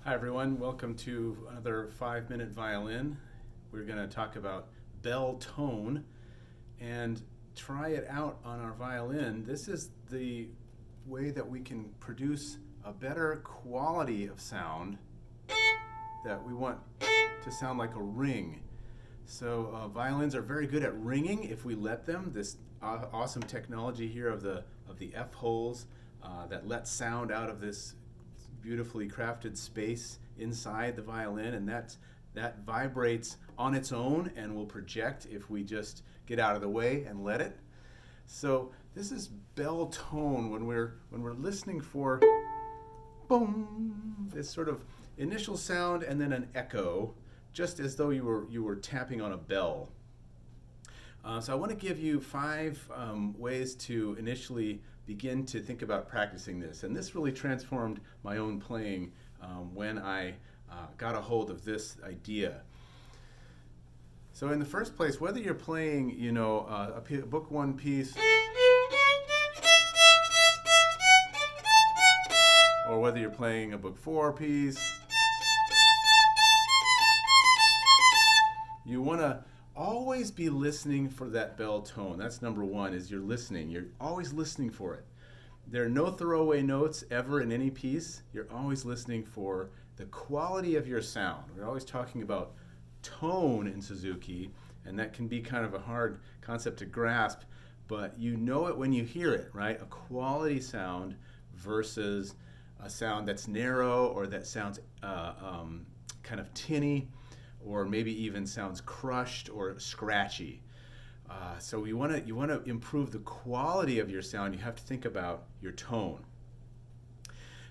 Hi everyone, welcome to another 5-minute violin. We're going to talk about bell tone and try it out on our violin. This is the way that we can produce a better quality of sound that we want to sound like a ring. So violins are very good at ringing if we let them. This awesome technology here of the F holes that let sound out of this beautifully crafted space inside the violin, and that vibrates on its own and will project if we just get out of the way and let it. So this is bell tone when we're listening for boom, this sort of initial sound and then an echo, just as though you were tapping on a bell. So I want to give you 5 ways to initially begin to think about practicing this. And this really transformed my own playing when I got a hold of this idea. So in the first place, whether you're playing, a book 1 piece, or whether you're playing a book 4 piece, you want to always be listening for that bell tone. That's number 1, is you're listening. You're always listening for it. There are no throwaway notes ever in any piece. You're always listening for the quality of your sound. We're always talking about tone in Suzuki, and that can be kind of a hard concept to grasp, but you know it when you hear it, right? A quality sound versus a sound that's narrow or that sounds kind of tinny, or maybe even sounds crushed or scratchy. So you want to improve the quality of your sound. You have to think about your tone.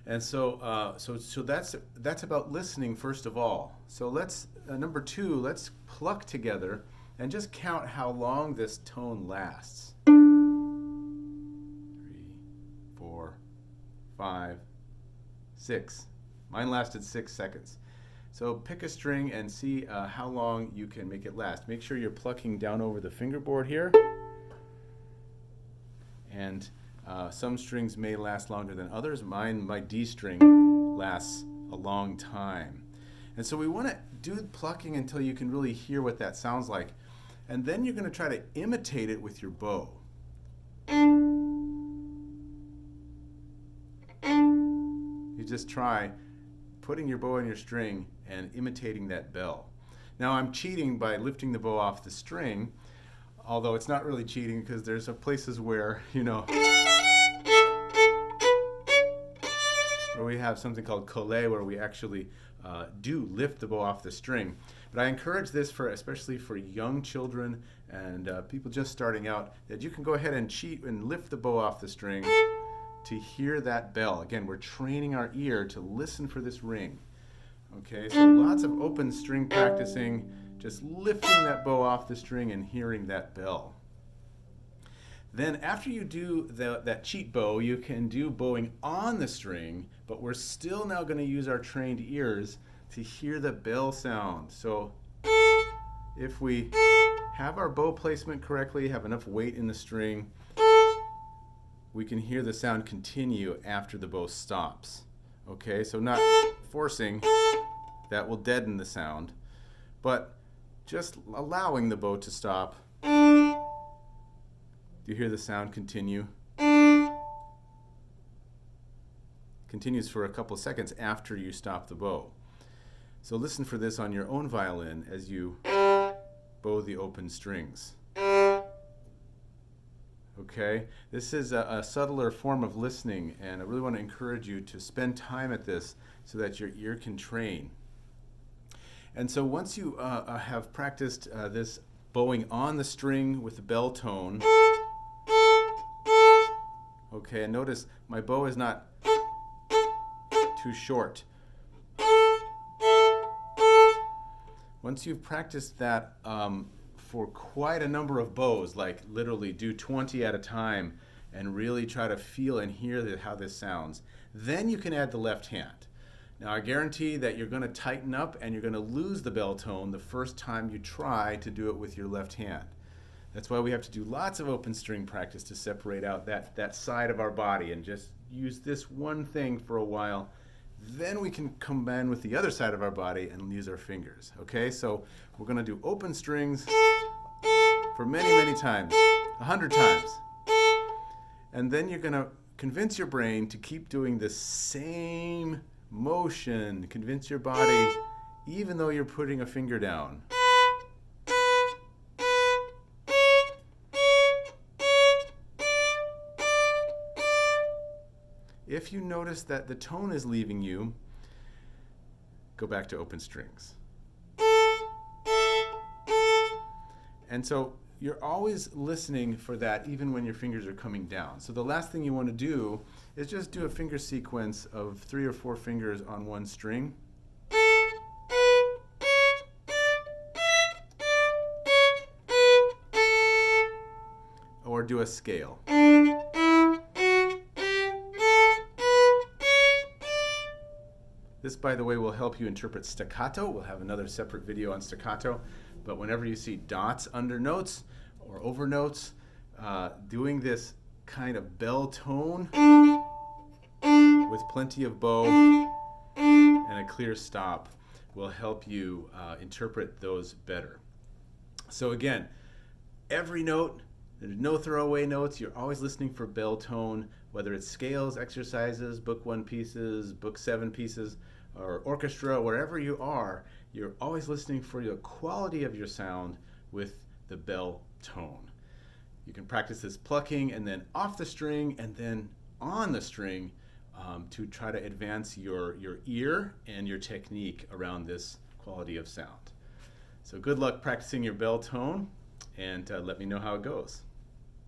And so that's about listening first of all. So let's number 2. Let's pluck together and just count how long this tone lasts. 3, 4, 5, 6. Mine lasted 6 seconds. So pick a string and see how long you can make it last. Make sure you're plucking down over the fingerboard here. And some strings may last longer than others. My D string lasts a long time. And so we want to do plucking until you can really hear what that sounds like. And then you're going to try to imitate it with your bow. You just try putting your bow on your string and imitating that bell. Now I'm cheating by lifting the bow off the string, although it's not really cheating because there's places where, where we have something called collé, where we actually do lift the bow off the string. But I encourage this especially for young children and people just starting out, that you can go ahead and cheat and lift the bow off the string to hear that bell. Again, we're training our ear to listen for this ring. Okay, so lots of open string practicing, just lifting that bow off the string and hearing that bell. Then after you do that cheat bow, you can do bowing on the string, but we're still now going to use our trained ears to hear the bell sound. So if we have our bow placement correctly, have enough weight in the string, we can hear the sound continue after the bow stops. Okay, so not forcing, that will deaden the sound, but just allowing the bow to stop. Do you hear the sound continue? Continues for a couple seconds after you stop the bow. So listen for this on your own violin as you bow the open strings. Okay, this is a subtler form of listening, and I really want to encourage you to spend time at this so that your ear can train. And so once you have practiced this bowing on the string with the bell tone, okay, and notice my bow is not too short. Once you've practiced that for quite a number of bows, like literally do 20 at a time and really try to feel and hear how this sounds, then you can add the left hand. Now I guarantee that you're going to tighten up and you're going to lose the bell tone the first time you try to do it with your left hand. That's why we have to do lots of open string practice to separate out that side of our body and just use this one thing for a while. Then we can combine with the other side of our body and use our fingers. Okay, so we're going to do open strings for many, many times, 100 times. And then you're going to convince your brain to keep doing the same motion. Convince your body, even though you're putting a finger down. If you notice that the tone is leaving you, go back to open strings. And so you're always listening for that even when your fingers are coming down. So the last thing you want to do is just do a finger sequence of 3 or 4 fingers on one string. Or do a scale. This, by the way, will help you interpret staccato. We'll have another separate video on staccato. But whenever you see dots under notes or over notes, doing this kind of bell tone with plenty of bow and a clear stop will help you interpret those better. So again, every note, there's no throwaway notes. You're always listening for bell tone, whether it's scales, exercises, book 1 pieces, book 7 pieces, or orchestra, wherever you are, you're always listening for the quality of your sound with the bell tone. You can practice this plucking and then off the string and then on the string to try to advance your ear and your technique around this quality of sound. So good luck practicing your bell tone, and let me know how it goes.